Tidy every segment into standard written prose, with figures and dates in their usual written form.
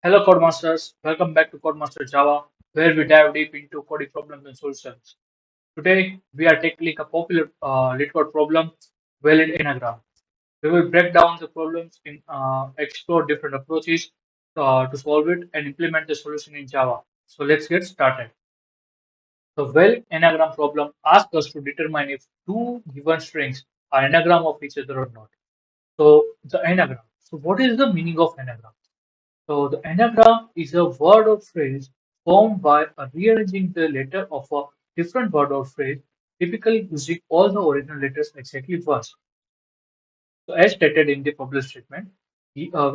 Hello, Codemasters. Welcome back to Codemaster Java, where we dive deep into coding problems and solutions. Today, we are tackling a popular LeetCode problem, valid anagram. We will break down the problems in explore different approaches to solve it and implement the solution in Java. So let's get started. The valid anagram problem asks us to determine if two given strings are anagram of each other or not. So the anagram. So what is the meaning of anagram? So the anagram is a word or phrase formed by rearranging the letter of a different word or phrase, typically using all the original letters exactly once. So as stated in the published statement, we will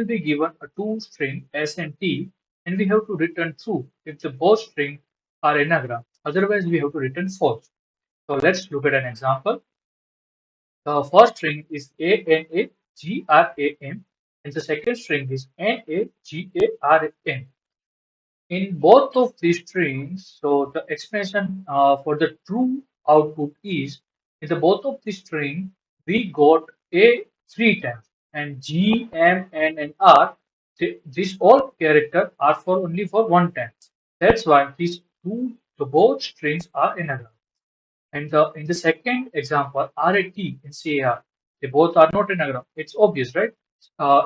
be given a two string s and t, and we have to return true if the both strings are anagram. Otherwise, we have to return false. So let's look at an example. The first string is anagram, and the second string is nagaram. In both of these strings, so the expression for the true output is in the both of the string we got a three times and G, M, N, and R. These all characters are for only for one time. That's why these two the both strings are anagram. And in the second example, RAT and CAR, they both are not anagram. It's obvious, right?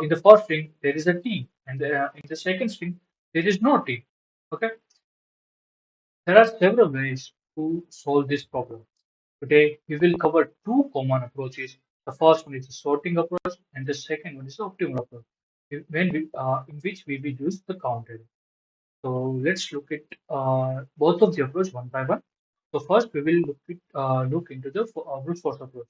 In the first string, there is a T, and in the second string, there is no T. Okay, there are several ways to solve this problem. Today, we will cover two common approaches. The first one is the sorting approach, and the second one is the optimal approach, in which we will use the counter. So let's look at both of the approach one by one. So first, we will look into the brute force approach.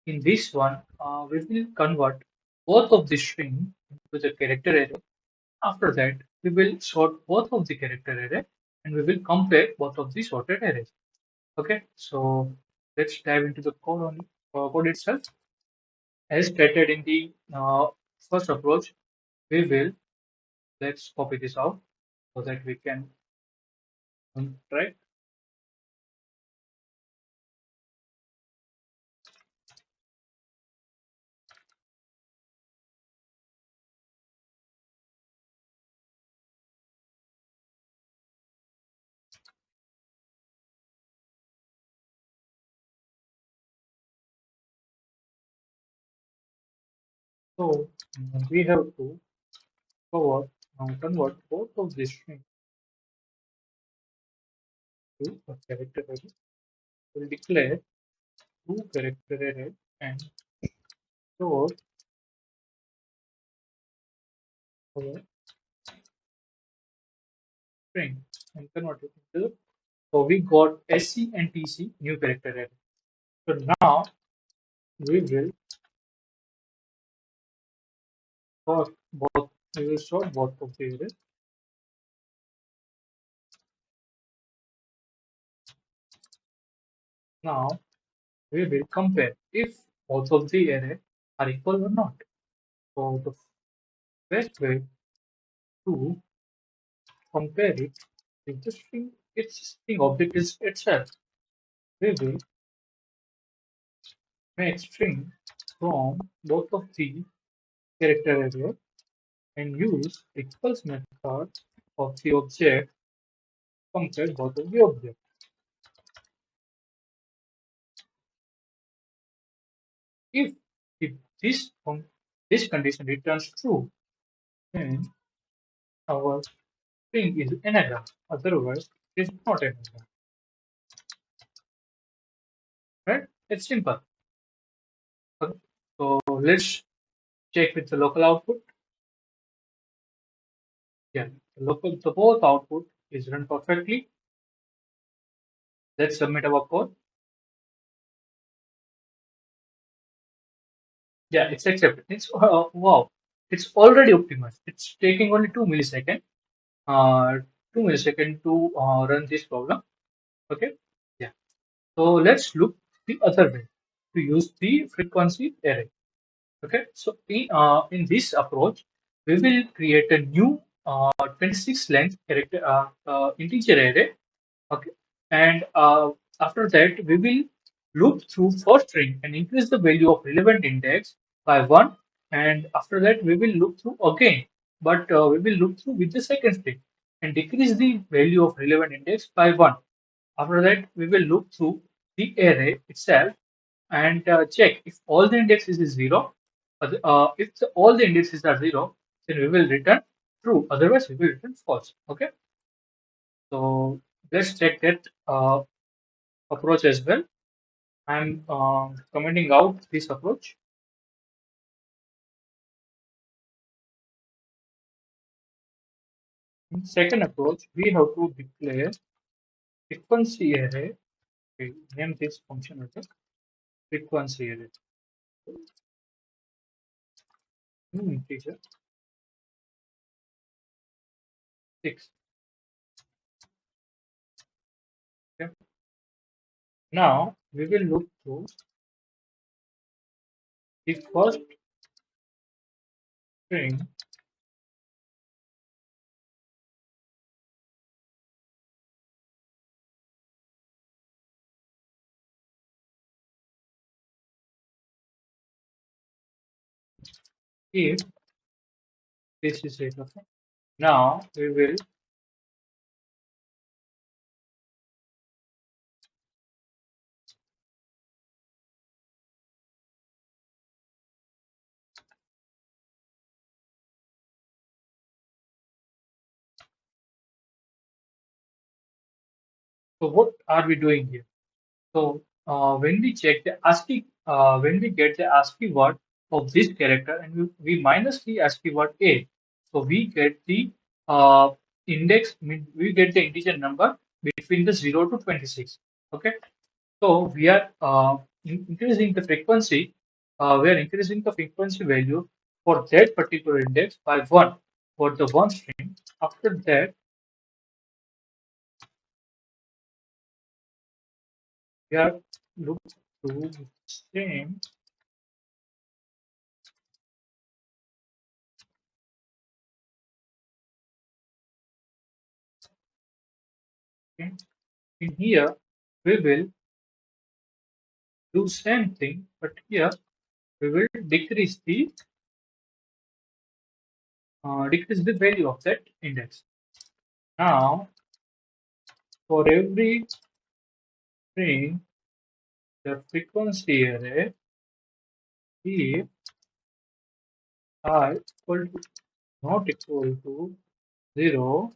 In this one, we will convert both of the string into the character array. After that, we will sort both of the character array and we will compare both of the sorted arrays. Okay, so let's dive into the code itself. As stated in the first approach, we will let's copy this out so that we can try. So we have to convert both of these strings to a character array. We'll declare two character array and store our string and convert it into. So we got SC and TC new character array. So now we will sort both. We will sort both of the arrays. Now we will compare if both of the array are equal or not. So the best way to compare it is the string. Its string object is itself. We will make string from both of the character array and use equals method of the object compare both of the objects. If if this condition returns true, then our string is anagram. Otherwise, it is not anagram. Right? It's simple. Okay. So let's check with the local output. Yeah, the both output is run perfectly. Let's submit our code. Yeah, it's accepted. It's wow. It's already optimized. It's taking only 2 milliseconds. 2 milliseconds to run this program. Okay. Yeah. So let's look the other way to use the frequency array. Okay. So in this approach, we will create a new 26 length character integer array. Okay. And after that, we will loop through first string and increase the value of relevant index by one. And after that, we will loop through again but we will look through with the second string and decrease the value of relevant index by 1. After that, we will look through the array itself and check if all the indexes is 0. If all the indexes are 0, then we will return true. Otherwise, we will return false. Okay. So let's check that approach as well. I'm commenting out this approach. In second approach, we have to declare frequency array. We name this function as a frequency array. New integer 6. Okay. Now we will look through the first string if this is it. Okay. Now we will so what are we doing here? So when we check the ASCII, when we get the ASCII word of this character and we minus the ASCII word A, so we get the index, we get the integer number between the 0 to 26. Okay. So we are increasing the frequency, we are increasing the frequency value for that particular index by 1 for the one string. After that, we are looking to the same. Okay. In here, we will do same thing, but here we will decrease the value of that index. Now, for every string, the frequency array if I equal to not equal to 0,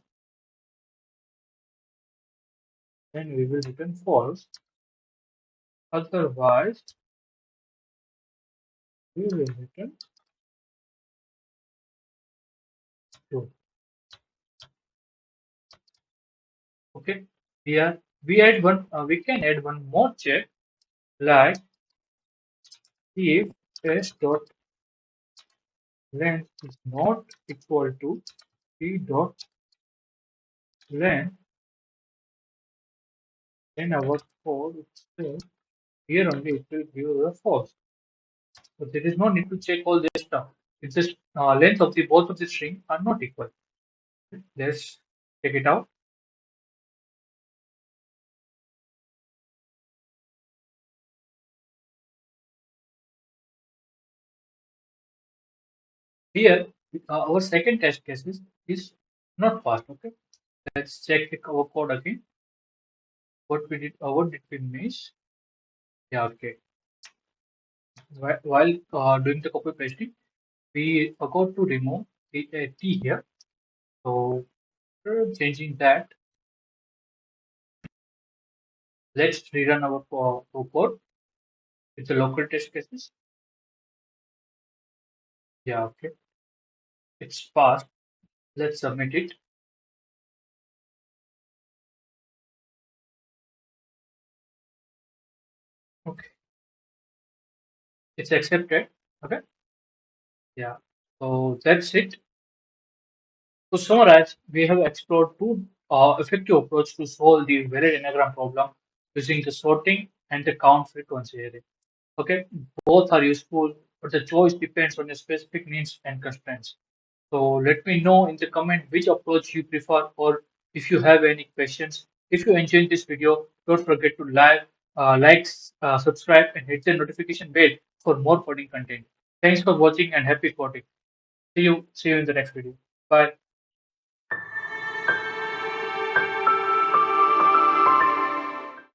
then we will return false. Otherwise, we will return true. Okay. Here we can add one more check like if s dot length is not equal to p dot length, then our code itself here only it will give a false. So there is no need to check all this stuff. It's just length of the both of the string are not equal. Let's check it out. Here our second test case is not passed. Okay, let's check our code again. What did we miss? Yeah, okay. While doing the copy pasting, we forgot to remove the t here. So changing that, let's rerun our code with the local test cases. Yeah, okay. It's passed. Let's submit it. Okay. It's accepted. Okay. Yeah. So that's it. To summarize, we have explored two effective approaches to solve the varied anagram problem using the sorting and the count frequency array. Okay, both are useful, but the choice depends on your specific needs and constraints. So let me know in the comment which approach you prefer or if you have any questions. If you enjoyed this video, don't forget to subscribe, and hit the notification bell for more coding content. Thanks for watching and happy coding. See you in the next video. Bye.